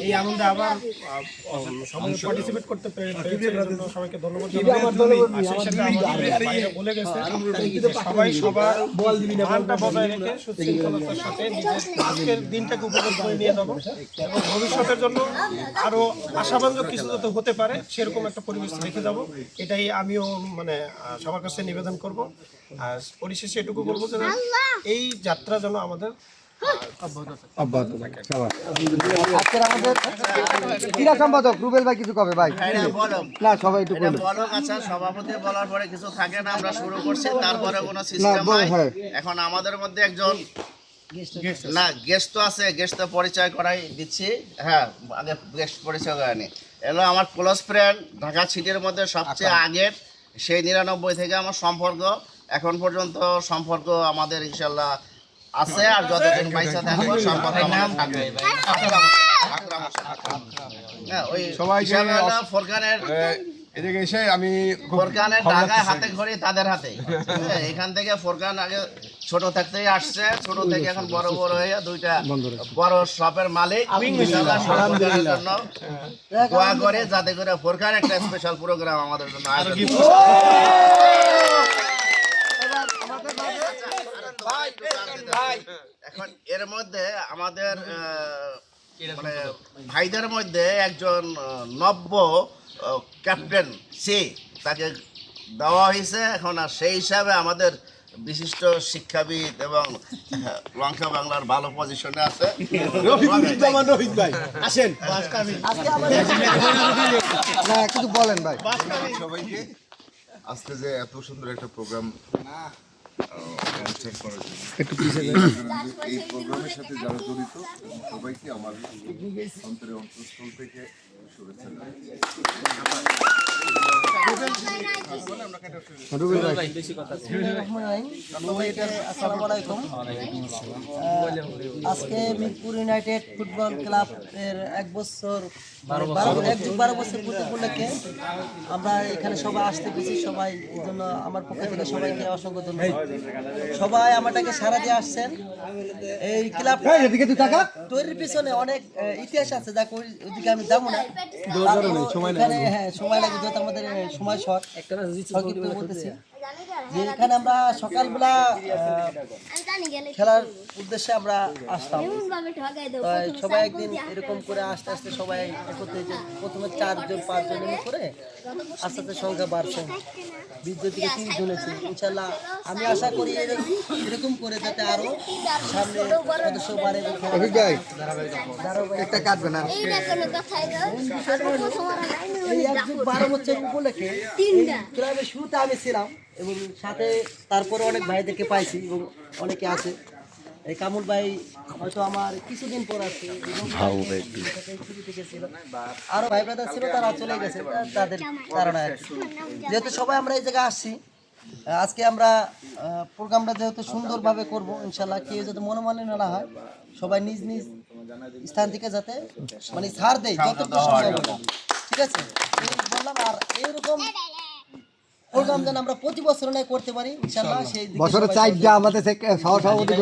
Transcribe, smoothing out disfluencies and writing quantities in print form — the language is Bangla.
এই আনন্দে আবার সবাই পার্টিসিপেট করতে সবাইকে ধন্যবাদ বলে গেছে সবাই সবার মানটা বজায় রেখে সুশৃঙ্খলতার সাথে নিজের আজকের দিনটাকে উপভোগ করে নিয়ে যাবো এবং ভবিষ্যতের জন্য আরো আশাবাঞ্জক কিছু যাতে হতে পারে সেরকম একটা পরিবেশ রেখে যাব, এটাই আমিও মানে সবার কাছে নিবেদন করব। আর পরিশেষে এটুকু বলবো যে এই যাত্রা যেন আমাদের ক্রীড়া সম্পাদক রুবেল ভাই কিছু কবে ভাই না সবাই একটু সভাপতি বলার পরে কিছু থাকে না, আমরা শুরু করছি তারপরে কোনো সিস্টেম নাই। এখন আমাদের মধ্যে একজন না গেস্ট তো আছে, গেস্ট পরিচয় করাই দিচ্ছি। হ্যাঁ, আগে গেস্ট পরিচয় করানি এলো আমার ক্লোজ ফ্রেন্ড, ঢাকা সিটির মধ্যে সবচেয়ে আগের, সেই 99 থেকে আমার সম্পর্ক, এখন পর্যন্ত সম্পর্ক আমাদের ইনশাল্লাহ আছে। আর যতদিন পয়সা থাকবো সম্পর্ক আমাদের থাকবে। ওই ফোরকানের এদিকে এসে আমি ফোরকানের ঢাকায় হাতে ঘড়ি তাদের হাতে। এখান থেকে ফোরকান আগে ছোট থাকতেই আসছে, ছোট থেকে এখন বড় বড় হয়ে দুইটা বড় শপের মালিক। জন্য দোয়া করে যাতে করে ফোরকান একটা স্পেশাল প্রোগ্রাম আমাদের জন্য আয়োজন এখন এর মধ্যে আমাদের মানে ভাইদের মধ্যে একজন নব্য ক্যাপ্টেন সি তাকে দেওয়া হয়েছে এখন, আর সেই হিসাবে আমাদের বিশিষ্ট শিক্ষাবিদ এবং লঙ্কা বাংলার ভালো পজিশনে আছে আসেন কিছু বলেন ভাই। সবাইকে আজকে যে এত সুন্দর একটা প্রোগ্রাম অনুষ্ঠান করার জন্য এই প্রোগ্রামের সাথে যারা জড়িত সবাইকে আমার অন্তরের অন্তঃস্থল থেকে শুভেচ্ছা আজকে মিরপুর ইউনাইটেড ফুটবল ক্লাবের 1 বছর 12 বছর পূর্তি উপলক্ষে আমরা এখানে সবাই আসতে পেরেছি। সবাই এই জন্য আমার পক্ষ থেকে সবাইকে অসংখ্য ধন্যবাদ। সবাই আমাটাকে সারা দিয়ে আসছেন। এই ক্লাব তৈরির পিছনে অনেক ইতিহাস আছে, যা ওইদিকে আমি যাবো না, হ্যাঁ সময় লাগে যেহেতু আমাদের সময় শর্ট। বলতেছি যে এখানে আমরা সকালবেলা খেলার উদ্দেশ্যে আমরা আসতাম, সবাই একদিন এরকম করে আস্তে আস্তে সবাই একত্রে প্রথমে 4 জন 5 জন করে আস্তে আস্তে সংখ্যা বাড়ছে, 20 জন থেকে 30 জন হয়েছে। ইনশাল্লাহ আমি আশা করি এরকম করে যাতে আরো সামনে সদস্য বাড়ে। একটা কাটবে না এই 12 বছর উপলক্ষে ক্লাবের শুরুতে আমি ছিলাম এবং সাথে তারপরে অনেক ভাইদেরকে পাইছি এবং অনেকে আছে। এই কামুল ভাই হয়তো আমার কিছুদিন পর আছে, আরো ভাই ব্রাদার ছিল তারা চলে গেছে তাদের কারণে। যেহেতু সবাই আমরা এই জায়গায় আসছি, আজকে আমরা প্রোগ্রামটা যেহেতু সুন্দরভাবে করব ইনশাল্লাহ, কেউ যাতে মনোমালিন্য না হয়, সবাই নিজ নিজ স্থান থেকে যাতে মানে ছাড় দেয় যতটুকু সম্ভব, ঠিক আছে বললাম। আর এইরকম প্রোগ্রাম যেন আমরা প্রতি বছর করতে পারি ইনশাল্লাহ। সেই বছরে 4টা আমাদের সহ সভাপতি